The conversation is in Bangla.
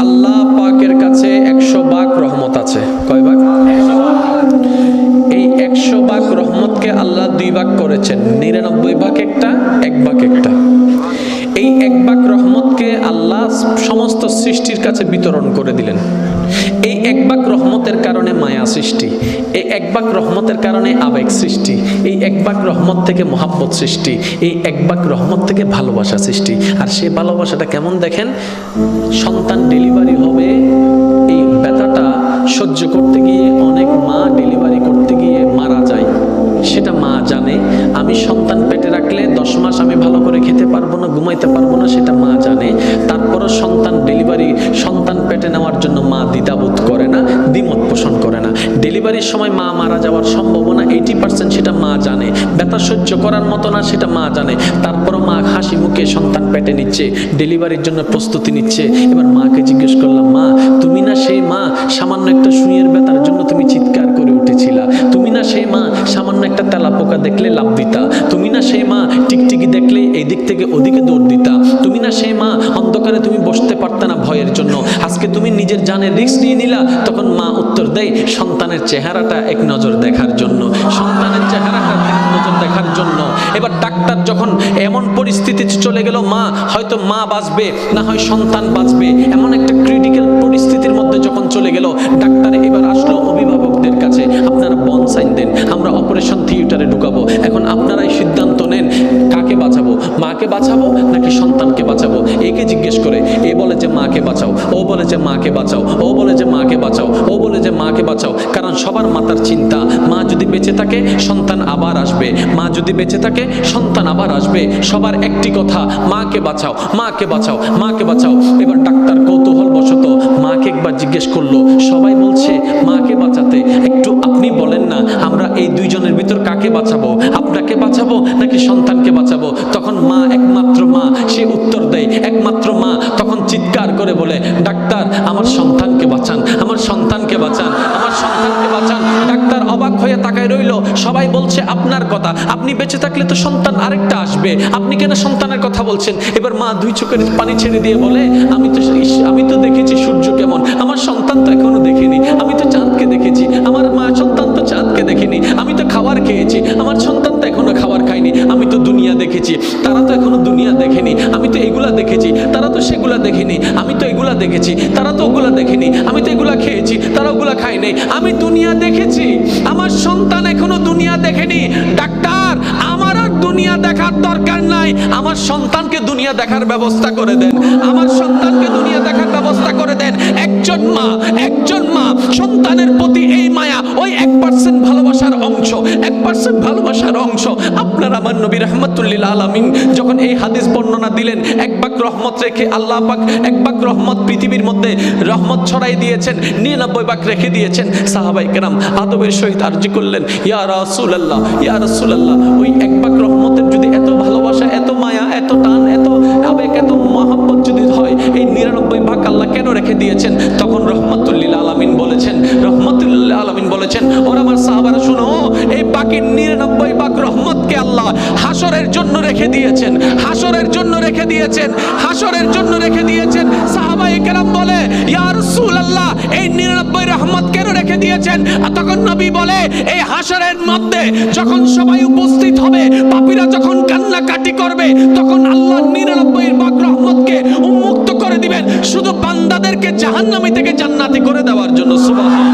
আল্লাহ পাকের কাছে 100 ভাগ রহমত আছে। কয় ভাগ? এই 100 ভাগ রহমতকে আল্লাহ 2 ভাগ করেছেন, 99 ভাগ একটা, 1 ভাগ একটা। এই 1 ভাগ রহমতকে আল্লাহ সমস্ত সৃষ্টির কাছে বিতরণ করে দিলেন। এই 1 ভাগ রহমতের কারণে মায়া সৃষ্টি, এই 1 ভাগ রহমতের কারণে আবেগ সৃষ্টি, এই 1 ভাগ রহমত থেকে মহাব্বত সৃষ্টি, এই 1 ভাগ রহমত থেকে ভালোবাসা সৃষ্টি। আর সেই ভালোবাসাটা কেমন দেখেন, সন্তান ডেলিভারি হবে, এই ব্যথাটা সহ্য করতে গিয়ে অনেক মা ডেলিভারি করতে গিয়ে মারা যায়, সেটা মা জানে। আমি সন্তান পেটে রাখলে 10 মাস আমি ভালো করে খেতে পারবো না, ঘুমাইতে পারবো না, সেটা মা জানে। তারপরও সন্তান পেটে নেওয়ার জন্য মা দ্বিধাবোধ করে না, দ্বিমত পোষণ করে না। ডেলিভারির সময় মা মারা যাওয়ার সম্ভাবনা 80%, সেটা মা জানে। ব্যথা সহ্য করার মতো না, সেটা মা জানে। তারপরও মা হাসি মুখে সন্তান পেটে নিচ্ছে, ডেলিভারির জন্য প্রস্তুতি নিচ্ছে। এবার মাকে জিজ্ঞেস করলাম, মা তুমি না সেই মা সামান্য একটা সুইয়ের ব্যথার জন্য তুমি চিৎকার করে উঠেছিলা? তুমি না সেই মা সামান্য একটা তেলাপোকা দেখলে লাফ দিতা? তুমি না সেই মা টিকটিকি দেখলে এই দিক থেকে ওদিকে দৌড় দিতা? তুমি না সেই মা অন্ধকারে তুমি বসতে পারতা না ভয়ের জন্য? আজকে তুমি নিজের জানের রিস্ক নিয়ে নিলা। তখন মা উত্তর দেয়, সন্তানের চেহারাটা এক নজর দেখার জন্য, সন্তানের চেহারাটা এক নজর দেখার জন্য। এবার ডাক্তার যখন এমন পরিস্থিতিতে চলে গেল, মা হয়তো মা বাঁচবে না হয় সন্তান বাঁচবে, এমন একটা ক্রিটিক্যাল পরিস্থিতির মধ্যে যখন চলে গেল, ডাক্তার এবার আসলো অভিভাবকদের কাছে, আপনারা বন সাইন দেন, আমরা অপারেশন থিয়েটারে ঢুকাবো। এখন আপনারাই সিদ্ধান্ত নেন, কাকে বাঁচাবো, মাকে বাঁচাবো নাকি সন্তানকে বাঁচাবো? একে জিজ্ঞেস করে, এ বলে যে মাকে বাঁচাও, ও বলে যে মাকে বাঁচাও, ও বলে যে মাকে বাঁচাও, ও বলে যে মাকে বাঁচাও। কারণ সবার মাথার চিন্তা, মা যদি বেঁচে থাকে সন্তান আবার আসবে, মা যদি বেঁচে থাকে সন্তান আবার আসবে। সবার একটি কথা, মাকে বাঁচাও, মাকে বাঁচাও, মাকে বাঁচাও। এবার ডাক্তার কৌতূহল বশত মাকে একবার জিজ্ঞেস করলো, সবাই বলছে মাকে বাঁচাতে, একটু আপনি বলেন না আমরা এই দুইজনের ভিতর কাকে বাঁচাবো, আপনাকে বাঁচাবো নাকি সন্তানকে বাঁচাবো? তখন মা, একমাত্র মা, সে উত্তর দেয়, একমাত্র মা তখন চিৎকার করে বলে, ডাক্তার আমার সন্তানকে বাঁচান, আমার সন্তানকে বাঁচান, আমার সন্তানকে বাঁচান। ডাক্তার অবাক হয়ে তাকায় রইল। সবাই বলছে আপনার কথা, আপনি বেঁচে থাকলে তো সন্তান আরেকটা আসবে, আপনি কেন সন্তানের কথা বলছেন? এবার মা 2 চোখের পানি ছেড়ে দিয়ে বলে, আমি তো দেখেছি সূর্য কেমন, আমার সন্তান তো এখনো দেখেনি। আমি তো চাঁদকে দেখেছি, আমার মা সন্তান তো চাঁদকে দেখেনি। আমি তো খাবার খেয়েছি, আমার সন্তান তো এখনো খাবার খায়নি। আমি তো দুনিয়া দেখেছি, তারা তো এখনো দুনিয়া দেখেনি। আমি তো এগুলা দেখেছি, তারা তো সেগুলা দেখেনি। আমি তো এগুলা দেখেছি, তারা তো ওগুলা দেখেনি। আমি তো এগুলা খেয়েছি, তারা ওগুলা খায় নাই। আমি দুনিয়া দেখেছি, আমার সন্তান এখনো দুনিয়া দেখেনি। ডাক্তার আমার আর দুনিয়া দেখার দরকার নাই, আমার সন্তানকে দুনিয়া দেখার ব্যবস্থা করে দেন, আমার সন্তানকে দুনিয়া দেখার ব্যবস্থা করে দেন। একজন মা সন্তানের প্রতি এই মায়া, ওই 1% ভালোবাসার অংশ, 1% ভালোবাসার অংশ। আপনার আমার নবী রাহমাতুল লিল আলামিন যখন এই হাদিস বর্ণনা দিলেন, 1 ভাগ রহমত রেখে আল্লাহ পাক 1 ভাগ রহমত পৃথিবীর মধ্যে রহমত ছড়াই দিয়েছেন, 99 ভাগ রেখে দিয়েছেন। সাহাবায়ে কেরাম আদবের সহিত আরজি করলেন, ইয়া রাসূলুল্লাহ, ইয়া রাসূলুল্লাহ, ওই 1 ভাগ রহমতের যদি এত ভালোবাসা, এত মায়া, এত টান, এত আবেগ, এত মহব্বত যদি হয়, এই 99 ভাগ আল্লাহ কেন রেখে দিয়েছেন? তখন রহমাতুল লিল আলামিন বলেছেন, ওরা আমার সাহাবারা শুনো, এই বাকি 99 ভাগ রহমতকে আল্লাহ হাসরের জন্য রেখে দিয়েছেন, হাসরের জন্য রেখে দিয়েছেন, হাসরের জন্য রেখে দিয়েছেন। সাহাবায়ে কেরাম বলে, ইয়া রাসূলুল্লাহ, এই 99 রহমত কেন রেখে দিয়েছেন? তখন নবী বলে, এই হাসরের মধ্যে যখন সবাই উপস্থিত হবে, পাপীরা যখন কান্নাকাটি করবে, তখন আল্লাহ 99 ভাগ রহমতকে উন্মুক্ত করে দিবেন শুধু বান্দাদেরকে জাহান্নামী থেকে জান্নাতি করে দেওয়ার জন্য। সুবহানাল্লাহ।